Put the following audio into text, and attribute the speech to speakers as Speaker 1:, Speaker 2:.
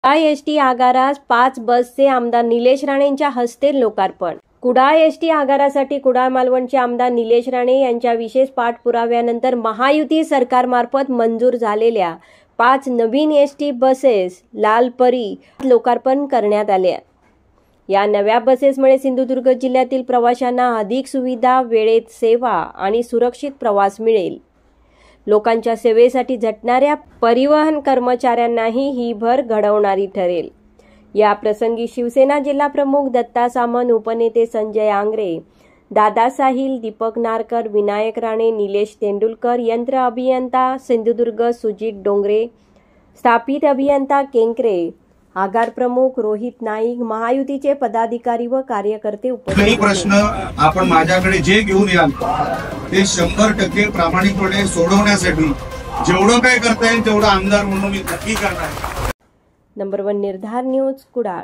Speaker 1: ST आगारास 5 बसचे आमदार निलेश राणेंच्या हस्ते लोकार्पण। कुडाळ एसटी आगारासाठी कुडाळ मालवणचे आमदार निलेश राणे यांच्या विशेष पाठपुराव्यानंतर महायुती सरकारमार्फत मंजूर झालेल्या 5 नवीन एसटी बसेस लालपरी लोकार्पण करण्यात आल्या। या नव्या बसेसमुळे सिंधुदुर्ग जिल्ह्यातील प्रवाशांना अधिक सुविधा, वेळेत सेवा आणि सुरक्षित प्रवास मिळेल। लोकांच्या सेवेसाठी झटणाऱ्या परिवहन कर्मचाऱ्यांनाही ही भर घडवणारी ठरेल। या प्रसंगी शिवसेना जिल्हा प्रमुख दत्ता सामंत, उपनेते संजय आंग्रे, दादा साहिल, दीपक नारकर, विनायक राणे, निलेश तेंडुलकर, यंत्र अभियंता सिंधुदुर्ग सुजित डोंगरे, स्थापित अभियंता केंकरे, आगार प्रमुख रोहित नाईक, महायुतीचे पदाधिकारी व कार्यकर्ते उपस्थित
Speaker 2: प्रश्न आपण माझ्याकडे जे घेऊन याल ते 100% प्रामाणिकपणे सोडवण्यासाठी जेवढं काय करता येईल तेवढं आमदार म्हणून मी नक्की करणार।
Speaker 1: नंबर 1 निर्धार न्यूज कुडाळ।